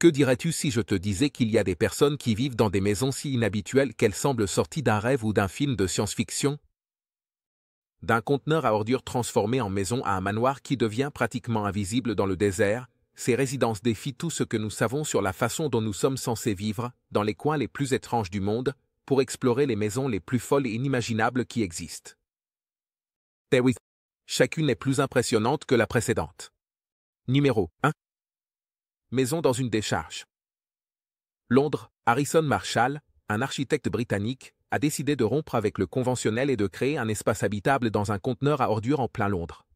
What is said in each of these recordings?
Que dirais-tu si je te disais qu'il y a des personnes qui vivent dans des maisons si inhabituelles qu'elles semblent sorties d'un rêve ou d'un film de science-fiction? D'un conteneur à ordures transformé en maison à un manoir qui devient pratiquement invisible dans le désert, ces résidences défient tout ce que nous savons sur la façon dont nous sommes censés vivre, dans les coins les plus étranges du monde, pour explorer les maisons les plus folles et inimaginables qui existent. Oui, chacune est plus impressionnante que la précédente. Numéro 1. Maison dans une décharge. Londres, Harrison Marshall, un architecte britannique, a décidé de rompre avec le conventionnel et de créer un espace habitable dans un conteneur à ordures en plein Londres.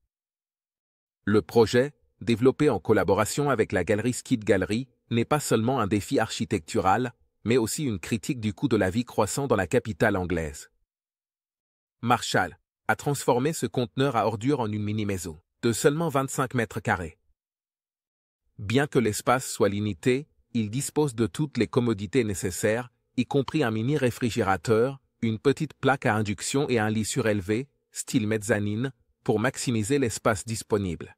Le projet, développé en collaboration avec la galerie Skid Gallery, n'est pas seulement un défi architectural, mais aussi une critique du coût de la vie croissant dans la capitale anglaise. Marshall a transformé ce conteneur à ordures en une mini-maison, de seulement 25 mètres carrés. Bien que l'espace soit limité, il dispose de toutes les commodités nécessaires, y compris un mini-réfrigérateur, une petite plaque à induction et un lit surélevé, style mezzanine, pour maximiser l'espace disponible.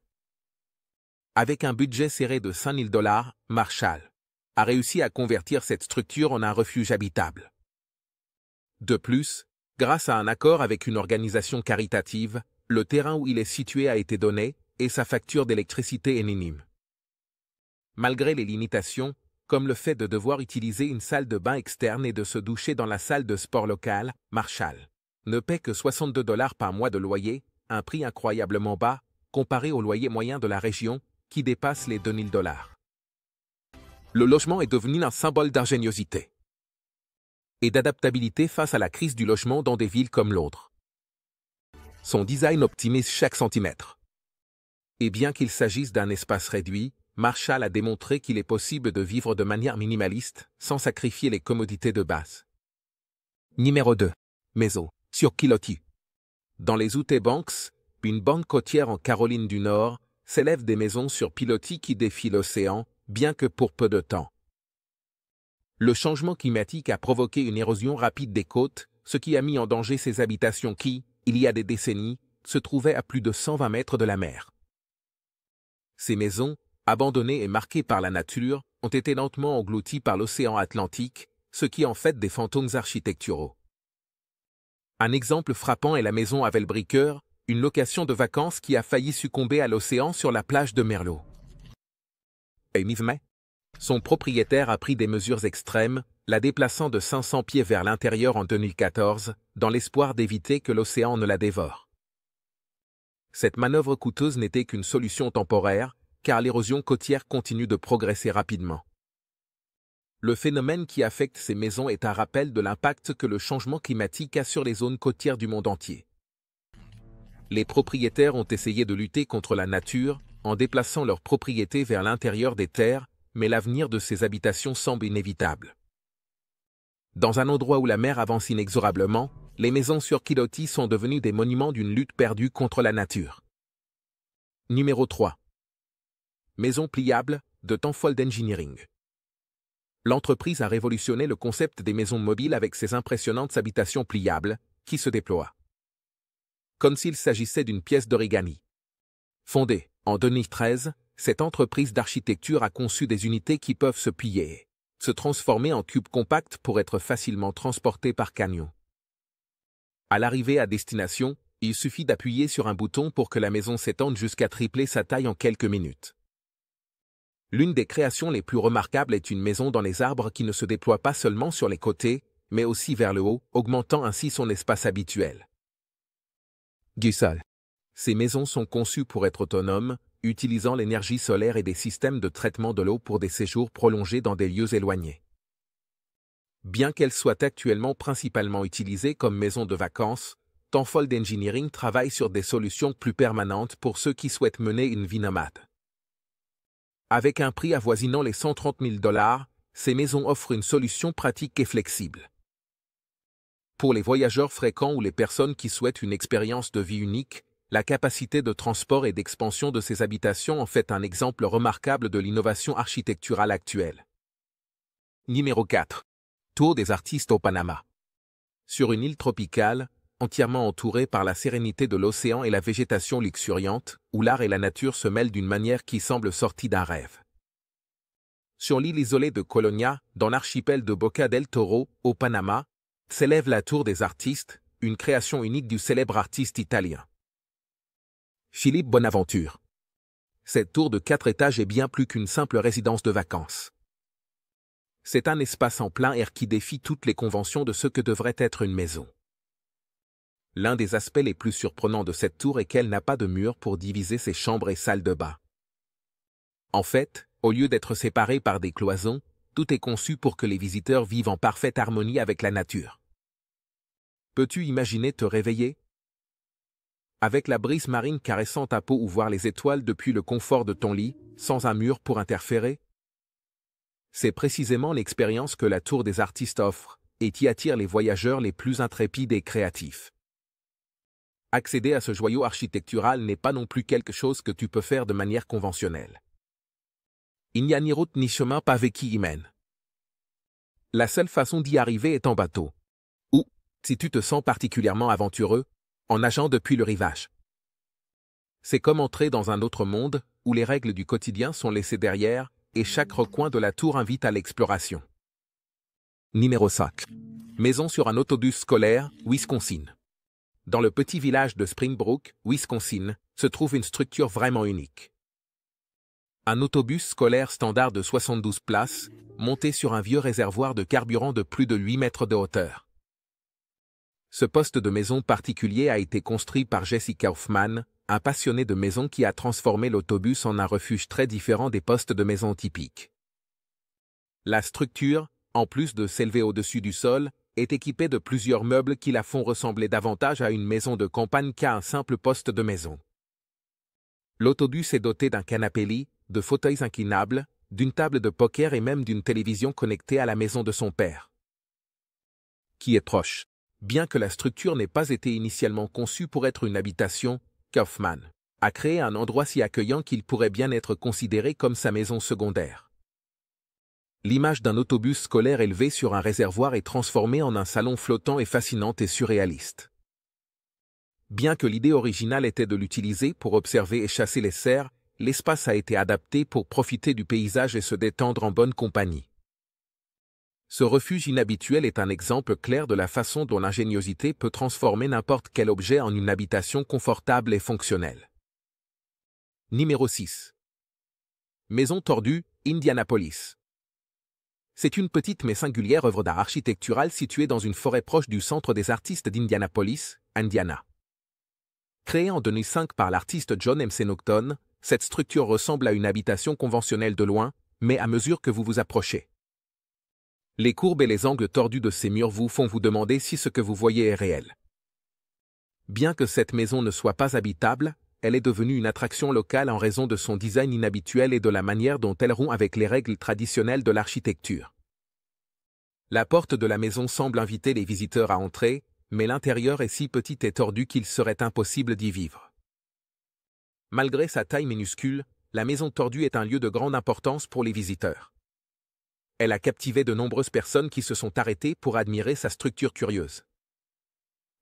Avec un budget serré de $5 000, Marshall a réussi à convertir cette structure en un refuge habitable. De plus, grâce à un accord avec une organisation caritative, le terrain où il est situé a été donné et sa facture d'électricité est minime. Malgré les limitations, comme le fait de devoir utiliser une salle de bain externe et de se doucher dans la salle de sport locale, Marshall ne paie que $62 par mois de loyer, un prix incroyablement bas, comparé au loyer moyen de la région, qui dépasse les $2 000. Le logement est devenu un symbole d'ingéniosité et d'adaptabilité face à la crise du logement dans des villes comme Londres. Son design optimise chaque centimètre. Et bien qu'il s'agisse d'un espace réduit, Marshall a démontré qu'il est possible de vivre de manière minimaliste, sans sacrifier les commodités de base. Numéro 2. Maison, sur Kilotty. Dans les Outer Banks, une bande côtière en Caroline du Nord, s'élèvent des maisons sur pilotis qui défient l'océan, bien que pour peu de temps. Le changement climatique a provoqué une érosion rapide des côtes, ce qui a mis en danger ces habitations qui, il y a des décennies, se trouvaient à plus de 120 mètres de la mer. Ces maisons, abandonnées et marquées par la nature, ont été lentement englouties par l'océan Atlantique, ce qui en fait des fantômes architecturaux. Un exemple frappant est la maison Havelbricker, une location de vacances qui a failli succomber à l'océan sur la plage de Merlot. Son propriétaire a pris des mesures extrêmes, la déplaçant de 500 pieds vers l'intérieur en 2014, dans l'espoir d'éviter que l'océan ne la dévore. Cette manœuvre coûteuse n'était qu'une solution temporaire, car l'érosion côtière continue de progresser rapidement. Le phénomène qui affecte ces maisons est un rappel de l'impact que le changement climatique a sur les zones côtières du monde entier. Les propriétaires ont essayé de lutter contre la nature, en déplaçant leurs propriétés vers l'intérieur des terres, mais l'avenir de ces habitations semble inévitable. Dans un endroit où la mer avance inexorablement, les maisons sur Kilotty sont devenues des monuments d'une lutte perdue contre la nature. Numéro 3. Maison pliable, de Tenfold Engineering. L'entreprise a révolutionné le concept des maisons mobiles avec ses impressionnantes habitations pliables, qui se déploient comme s'il s'agissait d'une pièce d'origami. Fondée en 2013, cette entreprise d'architecture a conçu des unités qui peuvent se plier, se transformer en cubes compacts pour être facilement transportés par camion. À l'arrivée à destination, il suffit d'appuyer sur un bouton pour que la maison s'étende jusqu'à tripler sa taille en quelques minutes. L'une des créations les plus remarquables est une maison dans les arbres qui ne se déploie pas seulement sur les côtés, mais aussi vers le haut, augmentant ainsi son espace habituel. Ces maisons sont conçues pour être autonomes, utilisant l'énergie solaire et des systèmes de traitement de l'eau pour des séjours prolongés dans des lieux éloignés. Bien qu'elles soient actuellement principalement utilisées comme maisons de vacances, Tenfold Engineering travaille sur des solutions plus permanentes pour ceux qui souhaitent mener une vie nomade. Avec un prix avoisinant les $130 000, ces maisons offrent une solution pratique et flexible. Pour les voyageurs fréquents ou les personnes qui souhaitent une expérience de vie unique, la capacité de transport et d'expansion de ces habitations en fait un exemple remarquable de l'innovation architecturale actuelle. Numéro 4. Tour des artistes au Panama. Sur une île tropicale, entièrement entourée par la sérénité de l'océan et la végétation luxuriante, où l'art et la nature se mêlent d'une manière qui semble sortie d'un rêve. sur l'île isolée de Colonia, dans l'archipel de Boca del Toro, au Panama, s'élève la Tour des Artistes, une création unique du célèbre artiste italien Philippe Bonaventure. Cette tour de 4 étages est bien plus qu'une simple résidence de vacances. C'est un espace en plein air qui défie toutes les conventions de ce que devrait être une maison. L'un des aspects les plus surprenants de cette tour est qu'elle n'a pas de mur pour diviser ses chambres et salles de bain. En fait, au lieu d'être séparés par des cloisons, tout est conçu pour que les visiteurs vivent en parfaite harmonie avec la nature. Peux-tu imaginer te réveiller avec la brise marine caressant ta peau ou voir les étoiles depuis le confort de ton lit, sans un mur pour interférer? C'est précisément l'expérience que la Tour des Artistes offre, et qui attire les voyageurs les plus intrépides et créatifs. Accéder à ce joyau architectural n'est pas non plus quelque chose que tu peux faire de manière conventionnelle. Il n'y a ni route ni chemin pavé qui y mène. La seule façon d'y arriver est en bateau. Ou, si tu te sens particulièrement aventureux, en nageant depuis le rivage. C'est comme entrer dans un autre monde, où les règles du quotidien sont laissées derrière, et chaque recoin de la tour invite à l'exploration. Numéro 5. Maison sur un autobus scolaire, Wisconsin. Dans le petit village de Springbrook, Wisconsin, se trouve une structure vraiment unique. Un autobus scolaire standard de 72 places, monté sur un vieux réservoir de carburant de plus de 8 mètres de hauteur. Ce poste de maison particulier a été construit par Jesse Kaufman, un passionné de maisons qui a transformé l'autobus en un refuge très différent des postes de maison typiques. La structure, en plus de s'élever au-dessus du sol, est équipée de plusieurs meubles qui la font ressembler davantage à une maison de campagne qu'à un simple poste de maison. L'autobus est doté d'un canapé-lit, de fauteuils inclinables, d'une table de poker et même d'une télévision connectée à la maison de son père, qui est proche. Bien que la structure n'ait pas été initialement conçue pour être une habitation, Kaufman a créé un endroit si accueillant qu'il pourrait bien être considéré comme sa maison secondaire. L'image d'un autobus scolaire élevé sur un réservoir est transformée en un salon flottant et fascinante et surréaliste. Bien que l'idée originale était de l'utiliser pour observer et chasser les cerfs, l'espace a été adapté pour profiter du paysage et se détendre en bonne compagnie. Ce refuge inhabituel est un exemple clair de la façon dont l'ingéniosité peut transformer n'importe quel objet en une habitation confortable et fonctionnelle. Numéro 6. Maison tordue, Indianapolis. C'est une petite mais singulière œuvre d'art architectural située dans une forêt proche du centre des artistes d'Indianapolis, Indiana. Créée en 2005 par l'artiste John M. Nocton, cette structure ressemble à une habitation conventionnelle de loin, mais à mesure que vous vous approchez. Les courbes et les angles tordus de ces murs vous font vous demander si ce que vous voyez est réel. Bien que cette maison ne soit pas habitable, elle est devenue une attraction locale en raison de son design inhabituel et de la manière dont elle rompt avec les règles traditionnelles de l'architecture. La porte de la maison semble inviter les visiteurs à entrer, mais l'intérieur est si petit et tordu qu'il serait impossible d'y vivre. Malgré sa taille minuscule, la maison tordue est un lieu de grande importance pour les visiteurs. Elle a captivé de nombreuses personnes qui se sont arrêtées pour admirer sa structure curieuse.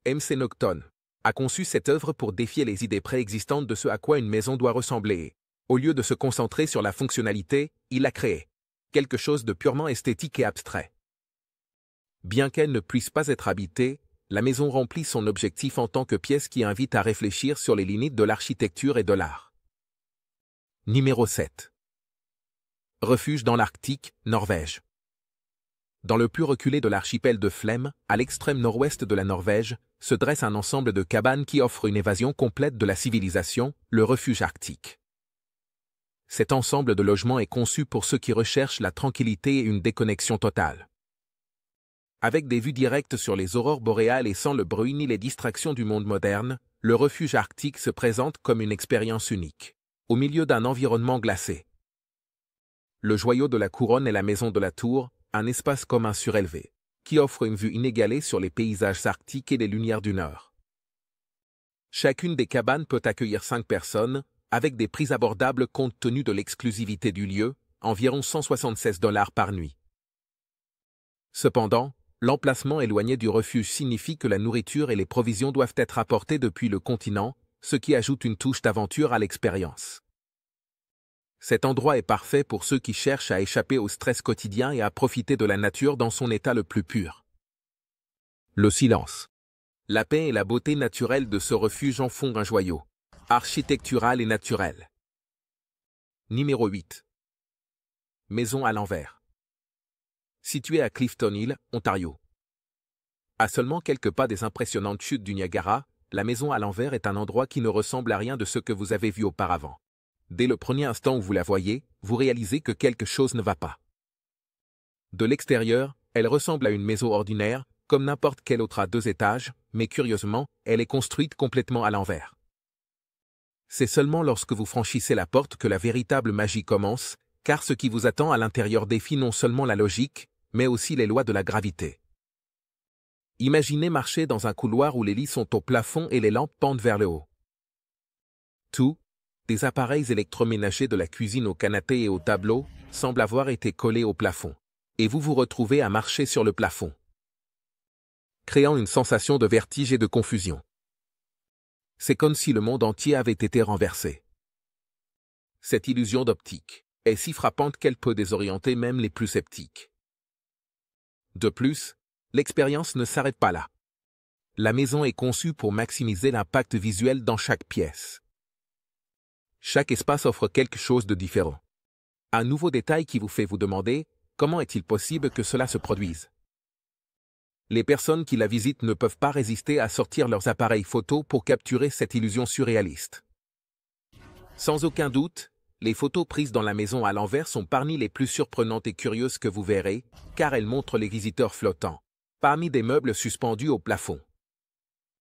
M.C. Nocton a conçu cette œuvre pour défier les idées préexistantes de ce à quoi une maison doit ressembler et, au lieu de se concentrer sur la fonctionnalité, il a créé quelque chose de purement esthétique et abstrait. Bien qu'elle ne puisse pas être habitée, la maison remplit son objectif en tant que pièce qui invite à réfléchir sur les limites de l'architecture et de l'art. Numéro 7. Refuge dans l'Arctique, Norvège. Dans le plus reculé de l'archipel de Flem, à l'extrême nord-ouest de la Norvège, se dresse un ensemble de cabanes qui offre une évasion complète de la civilisation, le refuge arctique. Cet ensemble de logements est conçu pour ceux qui recherchent la tranquillité et une déconnexion totale. Avec des vues directes sur les aurores boréales et sans le bruit ni les distractions du monde moderne, le refuge arctique se présente comme une expérience unique, au milieu d'un environnement glacé. Le joyau de la couronne est la maison de la tour, un espace commun surélevé, qui offre une vue inégalée sur les paysages arctiques et les lumières du Nord. Chacune des cabanes peut accueillir 5 personnes, avec des prix abordables compte tenu de l'exclusivité du lieu, environ $176 par nuit. Cependant, l'emplacement éloigné du refuge signifie que la nourriture et les provisions doivent être apportées depuis le continent, ce qui ajoute une touche d'aventure à l'expérience. Cet endroit est parfait pour ceux qui cherchent à échapper au stress quotidien et à profiter de la nature dans son état le plus pur. Le silence. La paix et la beauté naturelle de ce refuge en font un joyau, architectural et naturel. Numéro 8. Maison à l'envers. Située à Clifton Hill, Ontario. À seulement quelques pas des impressionnantes chutes du Niagara, la maison à l'envers est un endroit qui ne ressemble à rien de ce que vous avez vu auparavant. Dès le premier instant où vous la voyez, vous réalisez que quelque chose ne va pas. De l'extérieur, elle ressemble à une maison ordinaire, comme n'importe quelle autre à 2 étages, mais curieusement, elle est construite complètement à l'envers. C'est seulement lorsque vous franchissez la porte que la véritable magie commence, car ce qui vous attend à l'intérieur défie non seulement la logique, mais aussi les lois de la gravité. Imaginez marcher dans un couloir où les lits sont au plafond et les lampes pendent vers le haut. Tout, des appareils électroménagers de la cuisine au canapé et au tableau, semble avoir été collés au plafond. Et vous vous retrouvez à marcher sur le plafond, créant une sensation de vertige et de confusion. C'est comme si le monde entier avait été renversé. Cette illusion d'optique est si frappante qu'elle peut désorienter même les plus sceptiques. De plus, l'expérience ne s'arrête pas là. La maison est conçue pour maximiser l'impact visuel dans chaque pièce. Chaque espace offre quelque chose de différent. Un nouveau détail qui vous fait vous demander comment est-il possible que cela se produise. Les personnes qui la visitent ne peuvent pas résister à sortir leurs appareils photo pour capturer cette illusion surréaliste. Sans aucun doute, les photos prises dans la maison à l'envers sont parmi les plus surprenantes et curieuses que vous verrez, car elles montrent les visiteurs flottants, parmi des meubles suspendus au plafond.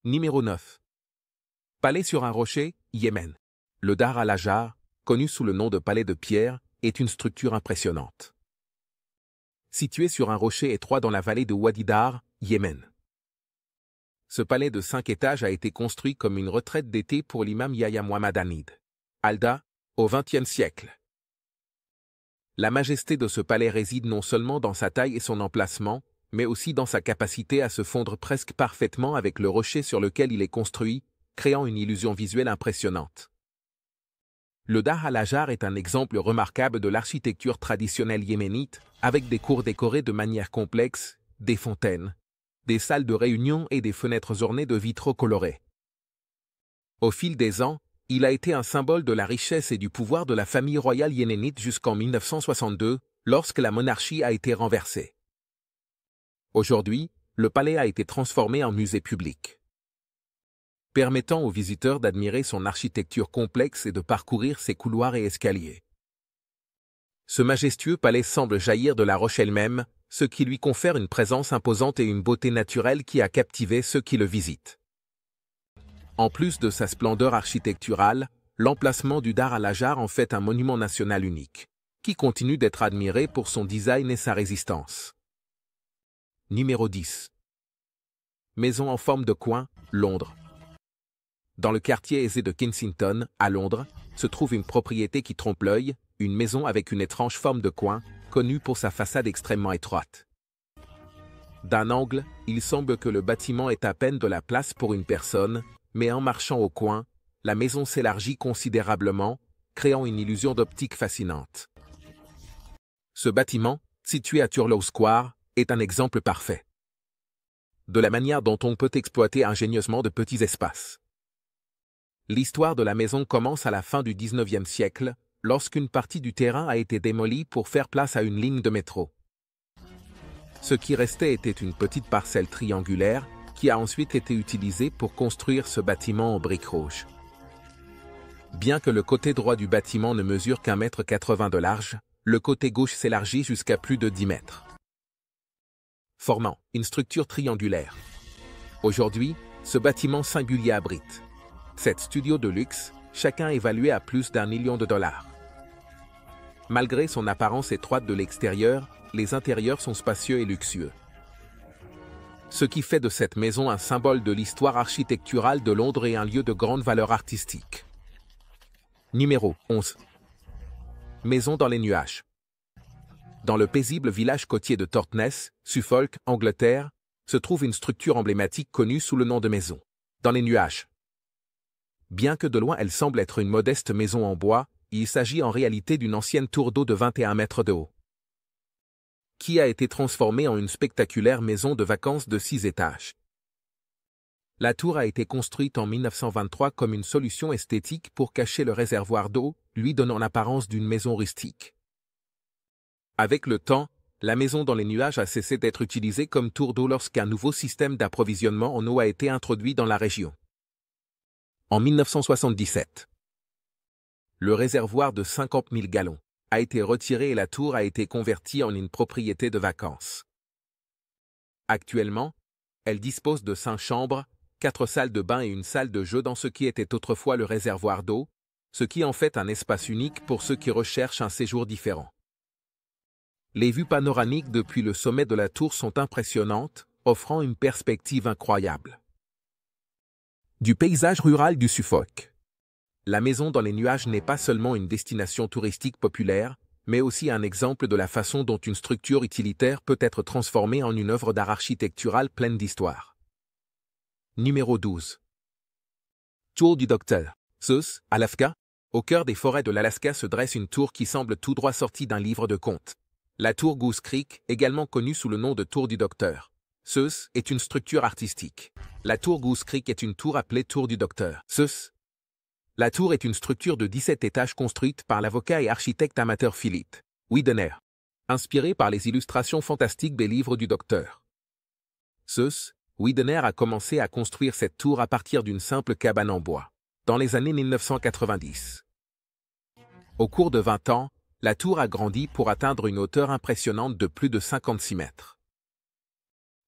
Numéro 9. Palais sur un rocher, Yémen. Le Dar al-Hajar, connu sous le nom de palais de pierre, est une structure impressionnante. Situé sur un rocher étroit dans la vallée de Wadi Dar, Yémen. Ce palais de 5 étages a été construit comme une retraite d'été pour l'imam Yahya Muhammad Hanid Alda, au XXe siècle. La majesté de ce palais réside non seulement dans sa taille et son emplacement, mais aussi dans sa capacité à se fondre presque parfaitement avec le rocher sur lequel il est construit, créant une illusion visuelle impressionnante. Le Dar al-Hajar est un exemple remarquable de l'architecture traditionnelle yéménite, avec des cours décorés de manière complexe, des fontaines, des salles de réunion et des fenêtres ornées de vitraux colorés. Au fil des ans, il a été un symbole de la richesse et du pouvoir de la famille royale yéménite jusqu'en 1962, lorsque la monarchie a été renversée. Aujourd'hui, le palais a été transformé en musée public, permettant aux visiteurs d'admirer son architecture complexe et de parcourir ses couloirs et escaliers. Ce majestueux palais semble jaillir de la roche elle-même, ce qui lui confère une présence imposante et une beauté naturelle qui a captivé ceux qui le visitent. En plus de sa splendeur architecturale, l'emplacement du Dar al-Hajar en fait un monument national unique, qui continue d'être admiré pour son design et sa résistance. Numéro 10. Maison en forme de coin, Londres. Dans le quartier aisé de Kensington, à Londres, se trouve une propriété qui trompe l'œil, une maison avec une étrange forme de coin, connue pour sa façade extrêmement étroite. D'un angle, il semble que le bâtiment ait à peine de la place pour une personne, mais en marchant au coin, la maison s'élargit considérablement, créant une illusion d'optique fascinante. Ce bâtiment, situé à Turlough Square, est un exemple parfait de la manière dont on peut exploiter ingénieusement de petits espaces. L'histoire de la maison commence à la fin du XIXe siècle, lorsqu'une partie du terrain a été démolie pour faire place à une ligne de métro. Ce qui restait était une petite parcelle triangulaire, qui a ensuite été utilisée pour construire ce bâtiment en briques rouges. Bien que le côté droit du bâtiment ne mesure qu'1,80 m de large, le côté gauche s'élargit jusqu'à plus de 10 mètres, formant une structure triangulaire. Aujourd'hui, ce bâtiment singulier abrite 7 studios de luxe, chacun évalué à plus d'1 million de dollars. Malgré son apparence étroite de l'extérieur, les intérieurs sont spacieux et luxueux. Ce qui fait de cette maison un symbole de l'histoire architecturale de Londres et un lieu de grande valeur artistique. Numéro 11. Maison dans les nuages. Dans le paisible village côtier de Totnes, Suffolk, Angleterre, se trouve une structure emblématique connue sous le nom de maison dans les nuages. Bien que de loin elle semble être une modeste maison en bois, Il s'agit en réalité d'une ancienne tour d'eau de 21 mètres de haut, qui a été transformée en une spectaculaire maison de vacances de 6 étages. La tour a été construite en 1923 comme une solution esthétique pour cacher le réservoir d'eau, lui donnant l'apparence d'une maison rustique. Avec le temps, la maison dans les nuages a cessé d'être utilisée comme tour d'eau lorsqu'un nouveau système d'approvisionnement en eau a été introduit dans la région. En 1977, le réservoir de 50 000 gallons a été retiré et la tour a été convertie en une propriété de vacances. Actuellement, elle dispose de 5 chambres, 4 salles de bain et une salle de jeu dans ce qui était autrefois le réservoir d'eau, ce qui en fait un espace unique pour ceux qui recherchent un séjour différent. Les vues panoramiques depuis le sommet de la tour sont impressionnantes, offrant une perspective incroyable. Du paysage rural du Suffolk. La maison dans les nuages n'est pas seulement une destination touristique populaire, mais aussi un exemple de la façon dont une structure utilitaire peut être transformée en une œuvre d'art architectural pleine d'histoire. Numéro 12. Tour du Docteur. Seuss, Alaska. Au cœur des forêts de l'Alaska se dresse une tour qui semble tout droit sortie d'un livre de contes. La tour Goose Creek, également connue sous le nom de tour du Docteur Seuss, est une structure artistique. La tour Goose Creek est une tour appelée tour du Docteur Seuss. La tour est une structure de 17 étages construite par l'avocat et architecte amateur Philip Widener, inspirée par les illustrations fantastiques des livres du Docteur Seuss. Widener a commencé à construire cette tour à partir d'une simple cabane en bois, dans les années 1990. Au cours de 20 ans, la tour a grandi pour atteindre une hauteur impressionnante de plus de 56 mètres.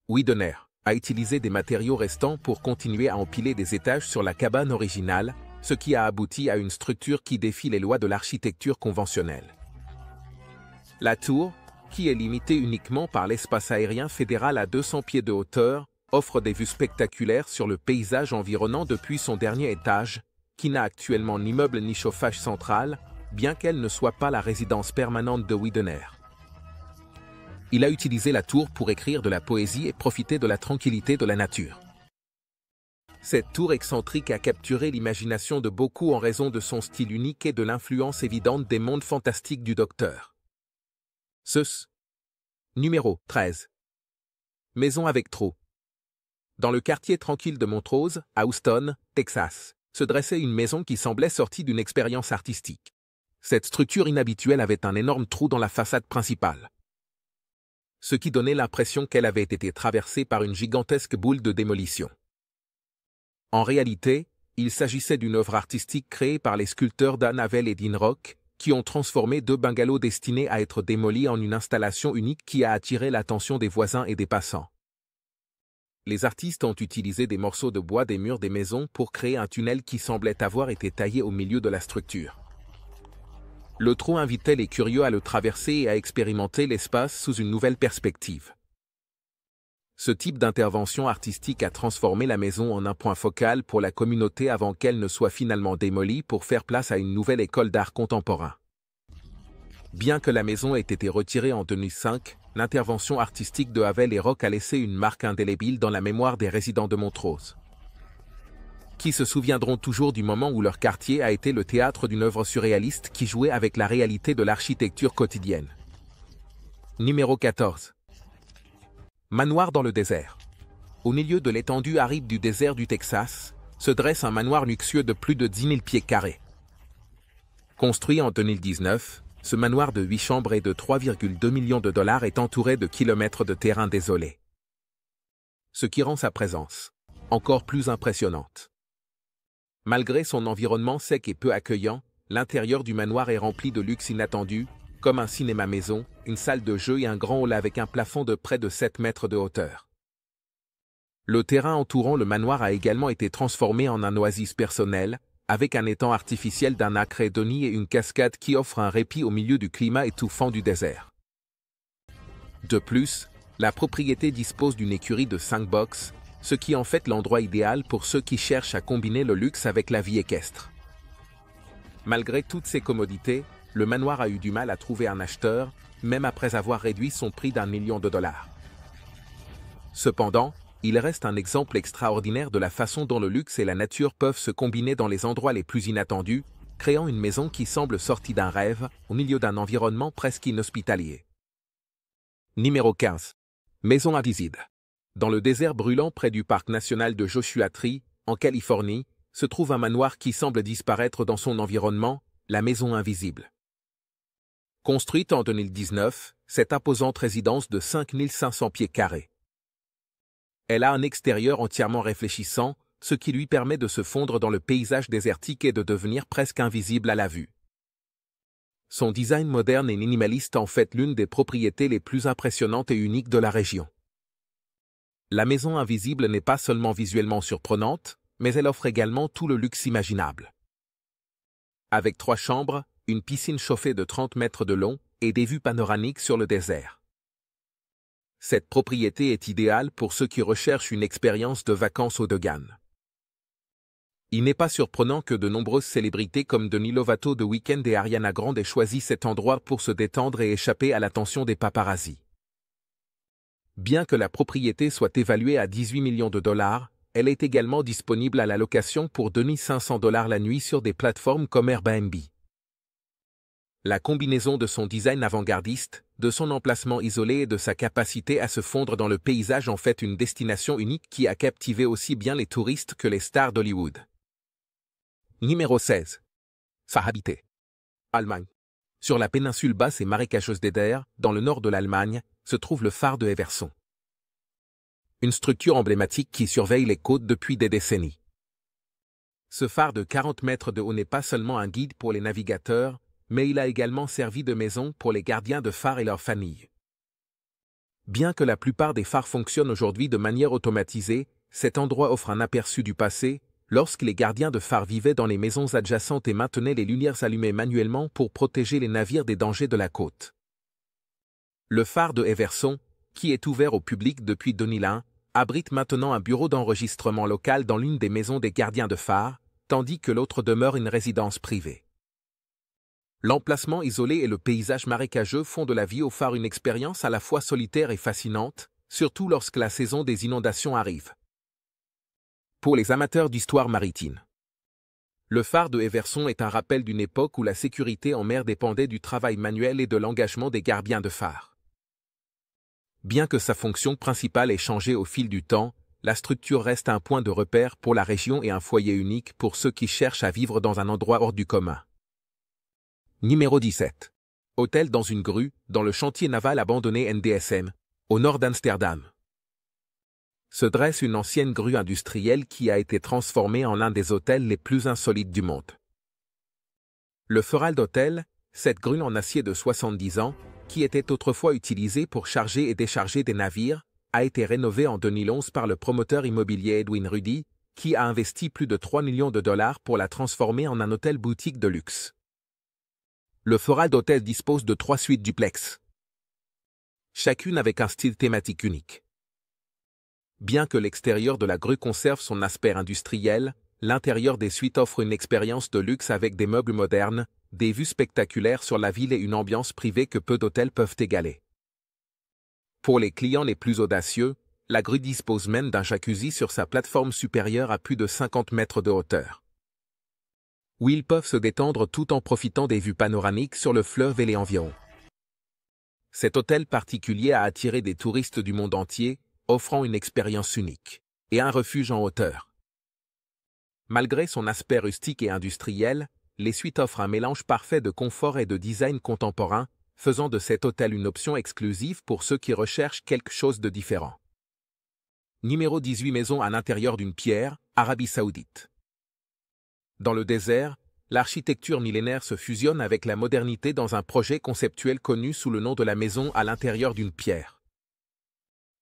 Widener a utilisé des matériaux restants pour continuer à empiler des étages sur la cabane originale, ce qui a abouti à une structure qui défie les lois de l'architecture conventionnelle. La tour, qui est limitée uniquement par l'espace aérien fédéral à 200 pieds de hauteur, offre des vues spectaculaires sur le paysage environnant depuis son dernier étage, qui n'a actuellement ni meubles ni chauffage central, bien qu'elle ne soit pas la résidence permanente de Widener. Il a utilisé la tour pour écrire de la poésie et profiter de la tranquillité de la nature. Cette tour excentrique a capturé l'imagination de beaucoup en raison de son style unique et de l'influence évidente des mondes fantastiques du Docteur Seuss. Numéro 13. Maison avec trou. Dans le quartier tranquille de Montrose, à Houston, Texas, se dressait une maison qui semblait sortie d'une expérience artistique. Cette structure inhabituelle avait un énorme trou dans la façade principale, ce qui donnait l'impression qu'elle avait été traversée par une gigantesque boule de démolition. En réalité, il s'agissait d'une œuvre artistique créée par les sculpteurs Dan Havel et Dean Rock, qui ont transformé 2 bungalows destinés à être démolis en une installation unique qui a attiré l'attention des voisins et des passants. Les artistes ont utilisé des morceaux de bois des murs des maisons pour créer un tunnel qui semblait avoir été taillé au milieu de la structure. Le trou invitait les curieux à le traverser et à expérimenter l'espace sous une nouvelle perspective. Ce type d'intervention artistique a transformé la maison en un point focal pour la communauté avant qu'elle ne soit finalement démolie pour faire place à une nouvelle école d'art contemporain. Bien que la maison ait été retirée en 2005, l'intervention artistique de Havel et Rock a laissé une marque indélébile dans la mémoire des résidents de Montrose, qui se souviendront toujours du moment où leur quartier a été le théâtre d'une œuvre surréaliste qui jouait avec la réalité de l'architecture quotidienne. Numéro 14. Manoir dans le désert. Au milieu de l'étendue aride du désert du Texas, se dresse un manoir luxueux de plus de 10 000 pieds carrés. Construit en 2019, ce manoir de 8 chambres et de 3,2 millions de dollars est entouré de kilomètres de terrain désolé, ce qui rend sa présence encore plus impressionnante. Malgré son environnement sec et peu accueillant, l'intérieur du manoir est rempli de luxe inattendu, comme un cinéma-maison, une salle de jeu et un grand hall avec un plafond de près de 7 mètres de hauteur. Le terrain entourant le manoir a également été transformé en un oasis personnel, avec un étang artificiel d'un acre et demi et une cascade qui offre un répit au milieu du climat étouffant du désert. De plus, la propriété dispose d'une écurie de 5 box, ce qui en fait l'endroit idéal pour ceux qui cherchent à combiner le luxe avec la vie équestre. Malgré toutes ces commodités, le manoir a eu du mal à trouver un acheteur, même après avoir réduit son prix d'1 million de dollars. Cependant, il reste un exemple extraordinaire de la façon dont le luxe et la nature peuvent se combiner dans les endroits les plus inattendus, créant une maison qui semble sortie d'un rêve, au milieu d'un environnement presque inhospitalier. Numéro 15. Maison invisible. Dans le désert brûlant près du parc national de Joshua Tree, en Californie, se trouve un manoir qui semble disparaître dans son environnement, la Maison Invisible. Construite en 2019, cette imposante résidence de 5500 pieds carrés. Elle a un extérieur entièrement réfléchissant, ce qui lui permet de se fondre dans le paysage désertique et de devenir presque invisible à la vue. Son design moderne et minimaliste en fait l'une des propriétés les plus impressionnantes et uniques de la région. La Maison Invisible n'est pas seulement visuellement surprenante, mais elle offre également tout le luxe imaginable. Avec 3 chambres, une piscine chauffée de 30 mètres de long et des vues panoramiques sur le désert. Cette propriété est idéale pour ceux qui recherchent une expérience de vacances haut de gamme. Il n'est pas surprenant que de nombreuses célébrités comme Demi Lovato de Weeknd et Ariana Grande aient choisi cet endroit pour se détendre et échapper à l'attention des paparazzis. Bien que la propriété soit évaluée à 18 millions de dollars, elle est également disponible à la location pour 2500 $ la nuit sur des plateformes comme Airbnb. La combinaison de son design avant-gardiste, de son emplacement isolé et de sa capacité à se fondre dans le paysage en fait une destination unique qui a captivé aussi bien les touristes que les stars d'Hollywood. Numéro 16. Phare habité. Allemagne. Sur la péninsule basse et marécageuse d'Eder, dans le nord de l'Allemagne, se trouve le phare de Everson. Une structure emblématique qui surveille les côtes depuis des décennies. Ce phare de 40 mètres de haut n'est pas seulement un guide pour les navigateurs, mais il a également servi de maison pour les gardiens de phare et leurs familles. Bien que la plupart des phares fonctionnent aujourd'hui de manière automatisée, cet endroit offre un aperçu du passé, lorsque les gardiens de phare vivaient dans les maisons adjacentes et maintenaient les lumières allumées manuellement pour protéger les navires des dangers de la côte. Le phare de Everson, qui est ouvert au public depuis 2001, abrite maintenant un bureau d'enregistrement local dans l'une des maisons des gardiens de phare, tandis que l'autre demeure une résidence privée. L'emplacement isolé et le paysage marécageux font de la vie au phare une expérience à la fois solitaire et fascinante, surtout lorsque la saison des inondations arrive. Pour les amateurs d'histoire maritime. Le phare de Everson est un rappel d'une époque où la sécurité en mer dépendait du travail manuel et de l'engagement des gardiens de phare. Bien que sa fonction principale ait changé au fil du temps, la structure reste un point de repère pour la région et un foyer unique pour ceux qui cherchent à vivre dans un endroit hors du commun. Numéro 17. Hôtel dans une grue, dans le chantier naval abandonné NDSM, au nord d'Amsterdam. Se dresse une ancienne grue industrielle qui a été transformée en l'un des hôtels les plus insolites du monde. Le Ferald Hotel, cette grue en acier de 70 ans, qui était autrefois utilisée pour charger et décharger des navires, a été rénové en 2011 par le promoteur immobilier Edwin Rudy, qui a investi plus de 3 millions de dollars pour la transformer en un hôtel boutique de luxe. Le Ferald Hotel dispose de 3 suites duplex, chacune avec un style thématique unique. Bien que l'extérieur de la grue conserve son aspect industriel, l'intérieur des suites offre une expérience de luxe avec des meubles modernes, des vues spectaculaires sur la ville et une ambiance privée que peu d'hôtels peuvent égaler. Pour les clients les plus audacieux, la grue dispose même d'un jacuzzi sur sa plateforme supérieure à plus de 50 mètres de hauteur, où ils peuvent se détendre tout en profitant des vues panoramiques sur le fleuve et les environs. Cet hôtel particulier a attiré des touristes du monde entier, offrant une expérience unique et un refuge en hauteur. Malgré son aspect rustique et industriel, les suites offrent un mélange parfait de confort et de design contemporain, faisant de cet hôtel une option exclusive pour ceux qui recherchent quelque chose de différent. Numéro 18. Maison à l'intérieur d'une pierre, Arabie Saoudite. Dans le désert, l'architecture millénaire se fusionne avec la modernité dans un projet conceptuel connu sous le nom de la maison à l'intérieur d'une pierre.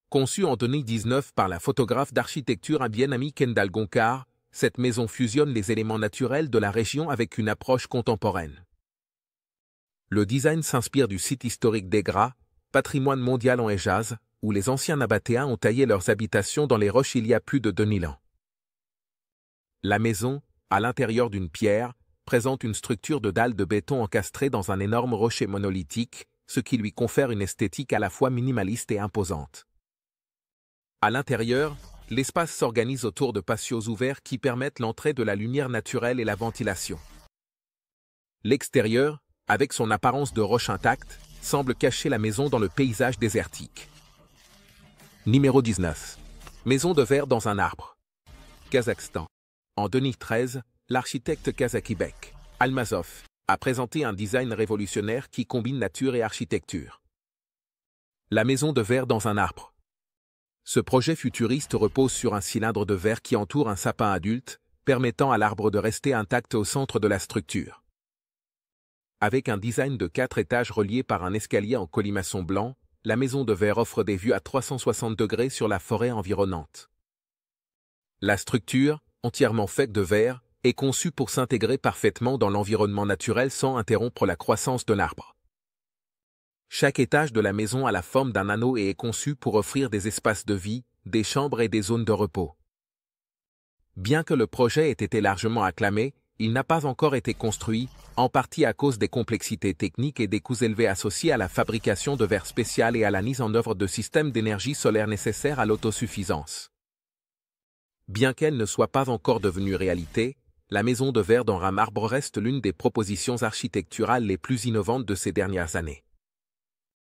Conçue en 2019 par la photographe d'architecture indienne Ami Kendall Gonkar, cette maison fusionne les éléments naturels de la région avec une approche contemporaine. Le design s'inspire du site historique d'Egra, patrimoine mondial en Hejaz, où les anciens Nabatéens ont taillé leurs habitations dans les roches il y a plus de 2000 ans. La maison, à l'intérieur d'une pierre, présente une structure de dalles de béton encastrées dans un énorme rocher monolithique, ce qui lui confère une esthétique à la fois minimaliste et imposante. À l'intérieur, l'espace s'organise autour de patios ouverts qui permettent l'entrée de la lumière naturelle et la ventilation. L'extérieur, avec son apparence de roche intacte, semble cacher la maison dans le paysage désertique. Numéro 19. Maison de verre dans un arbre. Kazakhstan. En 2013, l'architecte Kazakibek, Almazov, a présenté un design révolutionnaire qui combine nature et architecture. La maison de verre dans un arbre. Ce projet futuriste repose sur un cylindre de verre qui entoure un sapin adulte, permettant à l'arbre de rester intact au centre de la structure. Avec un design de 4 étages reliés par un escalier en colimaçon blanc, la maison de verre offre des vues à 360 degrés sur la forêt environnante. La structure, entièrement faite de verre, est conçue pour s'intégrer parfaitement dans l'environnement naturel sans interrompre la croissance de l'arbre. Chaque étage de la maison a la forme d'un anneau et est conçu pour offrir des espaces de vie, des chambres et des zones de repos. Bien que le projet ait été largement acclamé, il n'a pas encore été construit, en partie à cause des complexités techniques et des coûts élevés associés à la fabrication de verre spécial et à la mise en œuvre de systèmes d'énergie solaire nécessaires à l'autosuffisance. Bien qu'elle ne soit pas encore devenue réalité, la maison de verre dans un arbre reste l'une des propositions architecturales les plus innovantes de ces dernières années.